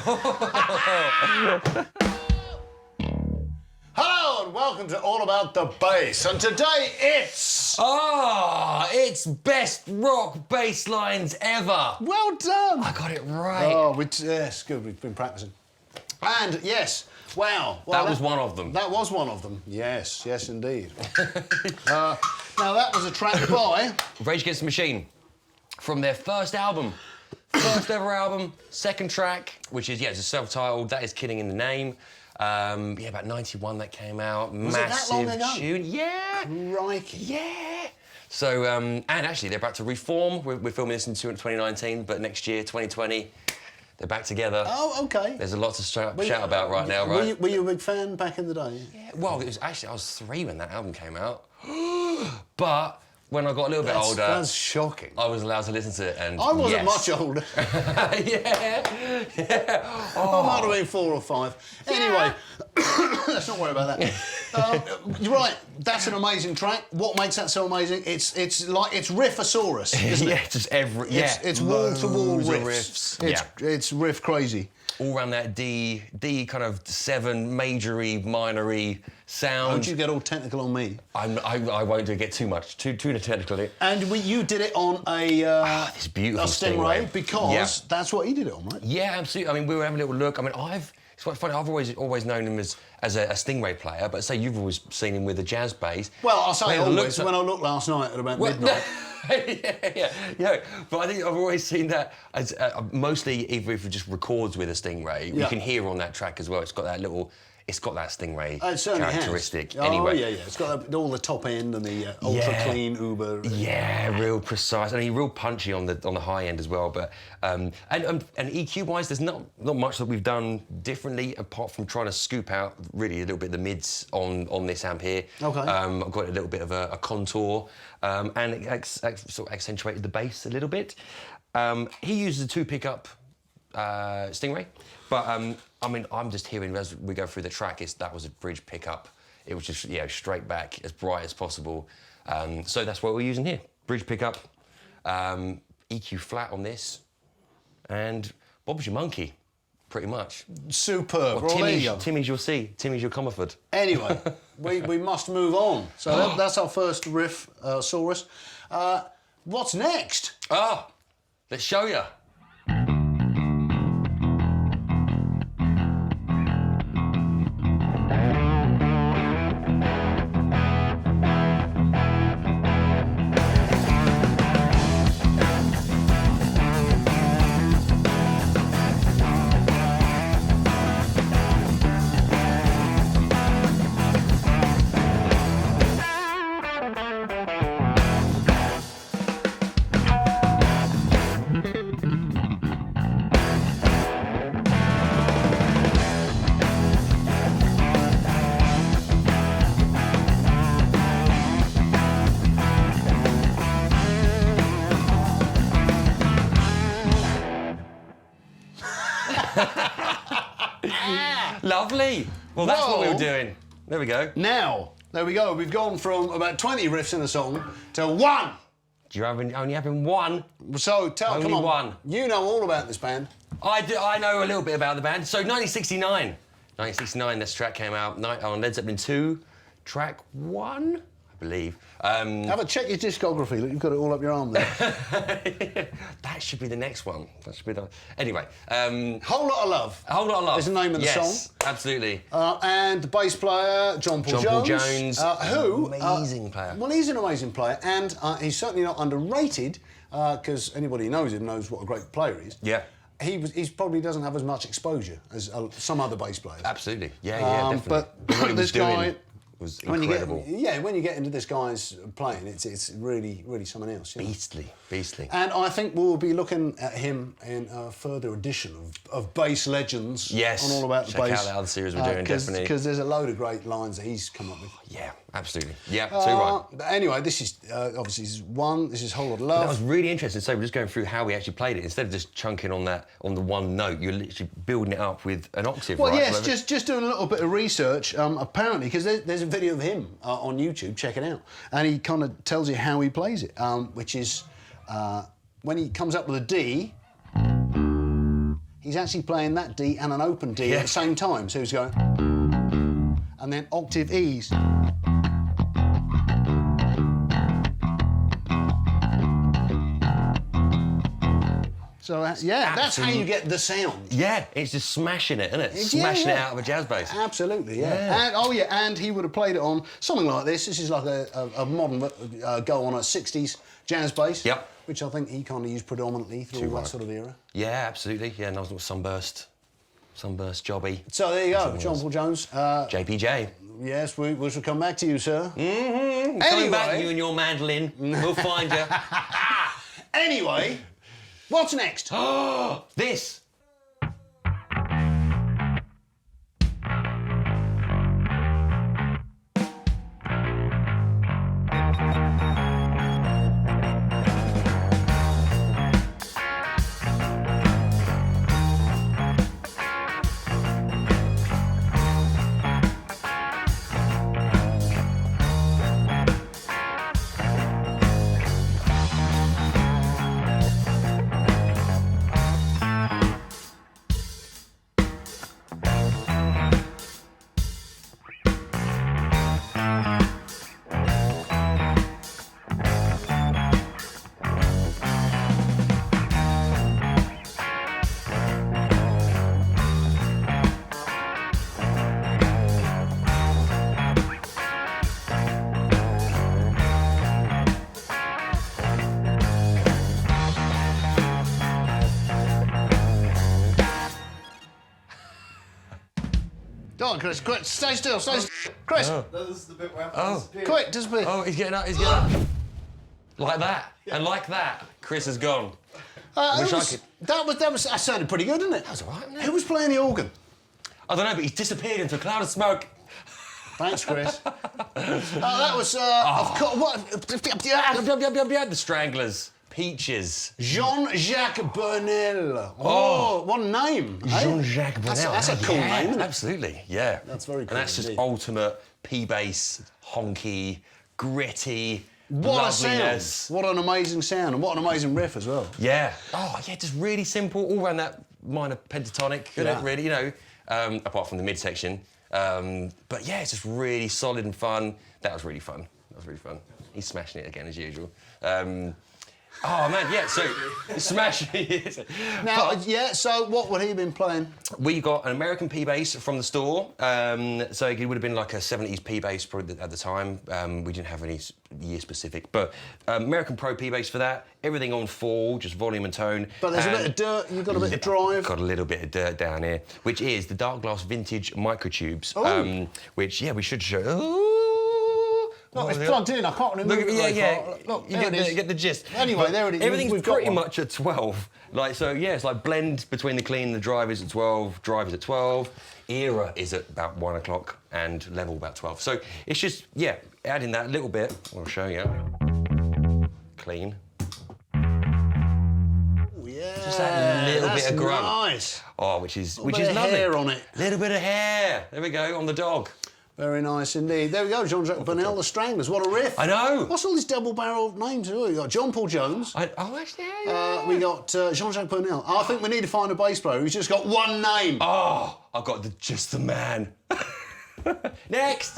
Hello and welcome to All About the Bass, and today it's... it's best rock bass lines ever. Well done. I got it right. Oh, yes, good, we've been practicing. And yes, wow. Well, that was one of them. That was one of them, yes, yes indeed. Now that was a track by... Rage Against the Machine, from their first album. First ever album, second track, which is, it's a self-titled, that is Killing in the Name. About 91 that came out. Was Massive it that long ago? tune. Yeah. Crikey. Yeah. So, and actually they're about to reform. We're filming this in 2019, but next year, 2020, they're back together. Oh, OK. There's a lot to shout about right now, right? Were you a big fan back in the day? Yeah, well, it was actually, I was 3 when that album came out. But when I got a little bit older... That's shocking. I was allowed to listen to it, and I wasn't much older. yeah. I might have been 4 or 5. Anyway, let's not worry about that. You're right, that's an amazing track. What makes that so amazing? It's Riffosaurus, isn't it? Just It's wall-to-wall riffs. It's riff crazy. All around that D kind of 7 majory, minory sound. Don't you get all technical on me? I won't get too technical. And you did it on a this beautiful Stingray because that's what he did it on, right? Yeah, absolutely. I mean, we were having a little look. I mean, it's quite funny. I've always known him as a Stingray player, but say you've always seen him with a jazz bass. Well, I'll say always. When I looked last night at about midnight. yeah. But I think I've always seen that as mostly if it just records with a Stingray, you can hear on that track as well. It's got that Stingray characteristic. Anyway, yeah. It's got all the top end and the ultra clean Uber. Yeah, real precise. I mean, real punchy on the high end as well. But and EQ wise, there's not much that we've done differently apart from trying to scoop out really a little bit of the mids on this amp here. Okay. I've got a little bit of a contour and it sort of accentuated the bass a little bit. He uses a 2 pickup Stingray, but I mean, I'm just hearing as we go through the track, that was a bridge pickup. It was just straight back, as bright as possible. So that's what we're using here: bridge pickup, EQ flat on this, and Bob's your monkey, pretty much. Superb. Well, Timmy's your C. Timmy's your Comerford. Anyway, we must move on. So that's our first riff, Saurus. What's next? Let's show you. Lovely. Well, that's what we were doing. There we go. Now, there we go. We've gone from about 20 riffs in a song to 1. Do you only having 1? So come on. 1. You know all about this band. I do. I know a little bit about the band. So 1969, this track came out on Led Zeppelin 2, track 1, I believe. Have a check your discography. Look, you've got it all up your arm there. That should be the next one. Anyway. Whole Lot of Love. A Whole Lot of Love. Is the name of the song. Yes, absolutely. And the bass player, John Paul Jones. Who... Amazing player. Well, he's an amazing player, and he's certainly not underrated, because anybody who knows him knows what a great player he is. Yeah. He probably doesn't have as much exposure as some other bass players. Absolutely. Yeah, definitely. But what he was this guy... doing was incredible. When you get into this guy's playing, it's really something else. You know? Beastly. And I think we'll be looking at him in a further edition of Bass Legends. Yes. On All About the Bass. Check out the other series we're doing, definitely. Because there's a load of great lines that he's come up with. Yeah, absolutely. Yeah, too right. But anyway, this is obviously this is Whole Lot of Love. That was really interesting. So we're just going through how we actually played it. Instead of just chunking on the one note, you're literally building it up with an octave. Well, right? yes, just doing a little bit of research. Apparently, because there's a video of him on YouTube. Check it out, and he kind of tells you how he plays it, which is when he comes up with a D, he's actually playing that D and an open D at the same time. So he's going, and then octave E's. So that's how you get the sound. Yeah, it's just smashing it, isn't it? Smashing it out of a jazz bass. Absolutely, yeah. And and he would have played it on something like this. This is like a modern go on a 60s jazz bass. Yep. Which I think he kind of used predominantly through all that sort of era. Yeah, absolutely. Yeah, nice little sunburst jobby. So there you go, John Paul Jones. JPJ. Yes, we shall come back to you, sir. Mm-hmm. Coming back, you and your mandolin. We'll find you. Anyway, what's next? This. Go on, Chris, quick, stay still, stay still. Chris! No, this is the bit where I disappeared. Quick, disappear. Oh, he's getting up. Like that. And like that, Chris has gone. That sounded pretty good, didn't it? That was all right, wasn't it? Who was playing the organ? I don't know, but he's disappeared into a cloud of smoke. Thanks, Chris. That was, of course, what? The Stranglers. Peaches. Jean-Jacques Burnel. Oh, what a name. Jean-Jacques Burnel. That's a cool name, isn't it? Absolutely, yeah. That's very cool. And that's just ultimate P-bass, honky, gritty, what loveliness. a sound. What an amazing sound, and what an amazing riff as well. Yeah. Oh, yeah, just really simple, all around that minor pentatonic, isn't it, really, you know, apart from the midsection. But yeah, it's just really solid and fun. That was really fun. He's smashing it again, as usual. Oh, man, yeah, so smashing it. Now, so what would he have been playing? We got an American P-bass from the store. So it would have been like a 70s P-bass probably at the time. We didn't have any year specific, but American Pro P-bass for that. Everything on full, just volume and tone. But there's a bit of dirt, you've got a bit of drive. Got a little bit of dirt down here, which is the Dark Glass Vintage Microtubes, which, yeah, we should show. Look, it's plugged in, I can't remember. Look, Look, you get the gist. Anyway, there it is. Everything's pretty much at 12. Like, so, yeah, it's like blend between the clean and the drive is at 12, drive is at 12, era is at about 1 o'clock, and level about 12. So it's just, yeah, adding that little bit, I'll show you. Clean. Oh, yeah. Just that little bit of grunt. Nice. Oh, which is Bit lovely. of hair on it. Little bit of hair. There we go, on the dog. Very nice indeed. There we go, Jean-Jacques Burnel, the Stranglers. What a riff. I know. What's all these double-barreled names? We got John Paul Jones. Actually, yeah. We got Jean-Jacques Burnel. I think we need to find a bass player who's just got one name. Oh, I've got just the man. Next.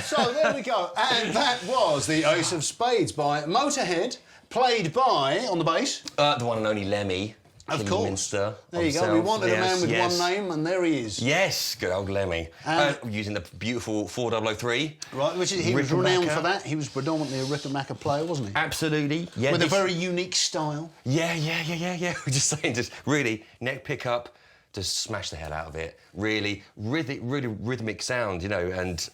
So there we go. And that was the Ace of Spades by Motorhead, played by, on the bass... The one and only Lemmy. Of course. Minster There you go. We wanted a man with one name, and there he is. Yes, good old Lemmy. Using the beautiful 4003. Right, which he was renowned for that. He was predominantly a Rickenbacker player, wasn't he? Absolutely. Yeah. With a very unique style. Yeah. We're just saying, just really neck pickup, just smash the hell out of it. Really rhythmic sound, you know, and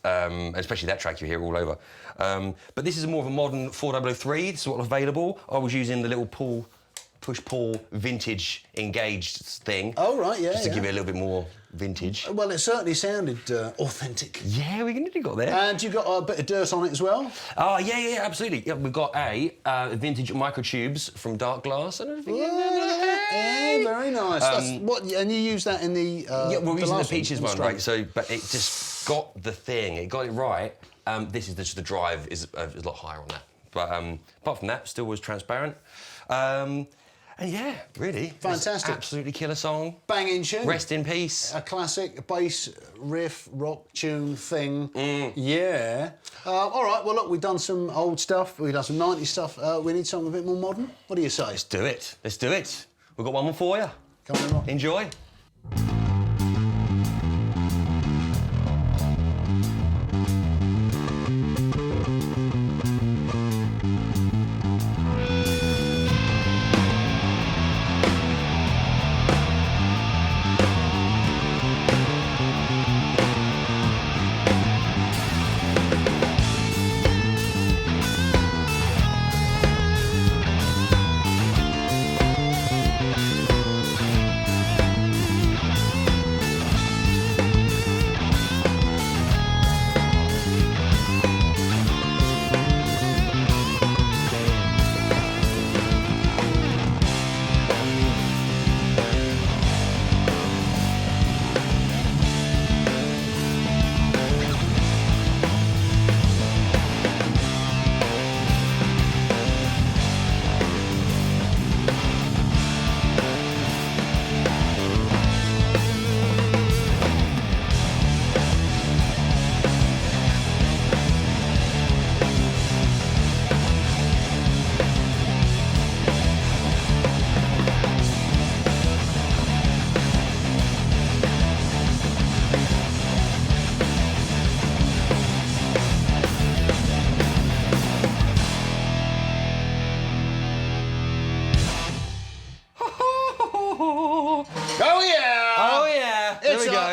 especially that track you hear all over. But this is more of a modern 4003. This is what's available. I was using the little push-pull vintage engaged thing. Oh, right, yeah. Just to give it a little bit more vintage. Well, it certainly sounded authentic. Yeah, we nearly got there. And you got a bit of dirt on it as well? Oh, yeah, absolutely. Yeah, we've got vintage microtubes from Dark Glass. I don't know if you Yeah, very nice. And you use that in the yeah, we're using the Peaches one, right? Straight. So, but it just got the thing. It got it right. This is just the drive is a lot higher on that. But apart from that, still was transparent. And yeah, really. Fantastic. Absolutely killer song. Banging tune. Rest in peace. A classic bass riff, rock tune thing. Yeah. All right, well, look, we've done some old stuff. We've done some 90s stuff. We need something a bit more modern. What do you say? Let's do it. Let's do it. We've got one more for you. Come on, rock. Enjoy.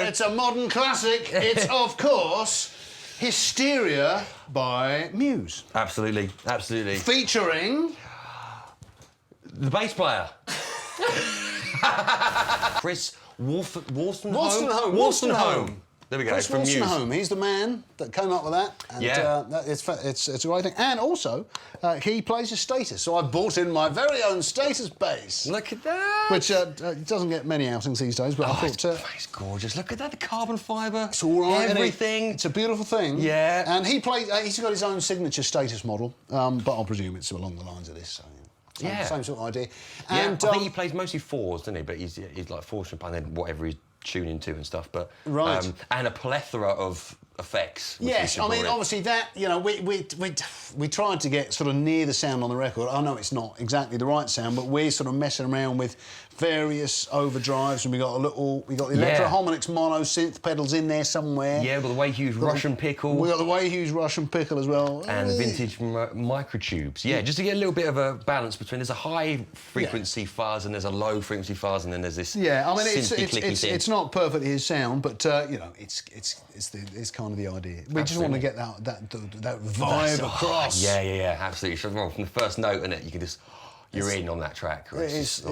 It's a modern classic. It's, of course, Hysteria by Muse. Absolutely. Featuring... the bass player. Chris Wolstenholme. There we go. Chris from Muse. Wolstenholme. He's the man that came up with that. And, it's a great thing. And also, he plays a Status. So I bought in my very own Status bass. Look at that. Which doesn't get many outings these days, but I thought... it's gorgeous. Look at that, the carbon fibre. It's all right. Everything. It's a beautiful thing. Yeah. And he plays... he's got his own signature Status model, but I'll presume it's along the lines of this. So, same sort of idea. And, I think he plays mostly fours, doesn't he? But he's like fours and then whatever he's tuning to and stuff. But right. And a plethora of effects. Yes, I mean, obviously that, you know, we tried to get sort of near the sound on the record. I know it's not exactly the right sound, but we're sort of messing around with various overdrives, and we got the Electro Harmonix mono synth pedals in there somewhere. Yeah, but the Way Hughes Russian pickle. We got the Way Hughes Russian pickle as well. And the vintage microtubes. Yeah, just to get a little bit of a balance between, there's a high frequency fuzz and there's a low frequency fuzz, and then there's this it's not perfectly his sound, but you know, it's kind of the idea. We just want to get that vibe across. Yeah, absolutely. From the first note in it, you can just... You're in on that track. Who is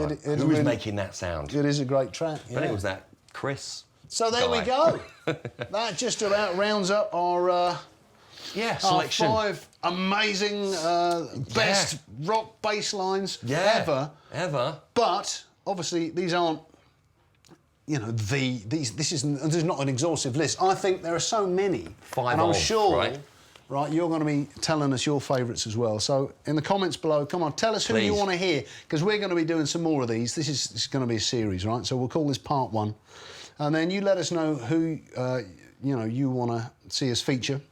making that sound? It is a great track. Yeah. But it was that Chris. So there we go. That just about rounds up our selection. Our 5 amazing best rock bass lines ever. But obviously these aren't. You know, this is not an exhaustive list. I think there are so many. 5 and I'm sure. Right, you're going to be telling us your favourites as well. So in the comments below, come on, tell us who you want to hear, because we're going to be doing some more of these. This is going to be a series, right? So we'll call this part 1, and then you let us know who you want to see us feature,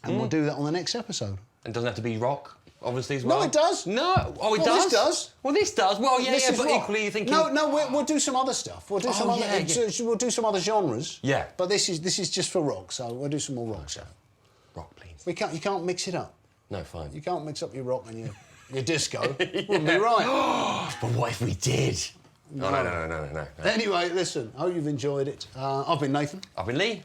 and we'll do that on the next episode. And it doesn't have to be rock, obviously, as well. No, it does. No. Oh, it Well, does? this does. Well, this does. Well, yeah, This yeah, is but rock. equally you're thinking... No, we'll do some other stuff. We'll do some other. yeah, yeah. We'll do some other genres. Yeah. But this is just for rock, so we'll do some more rock stuff. Rock, please. You can't mix it up. No, fine. You can't mix up your rock and your disco. Wouldn't be right. But what if we did? No. Anyway, listen. I hope you've enjoyed it. I've been Nathan. I've been Lee.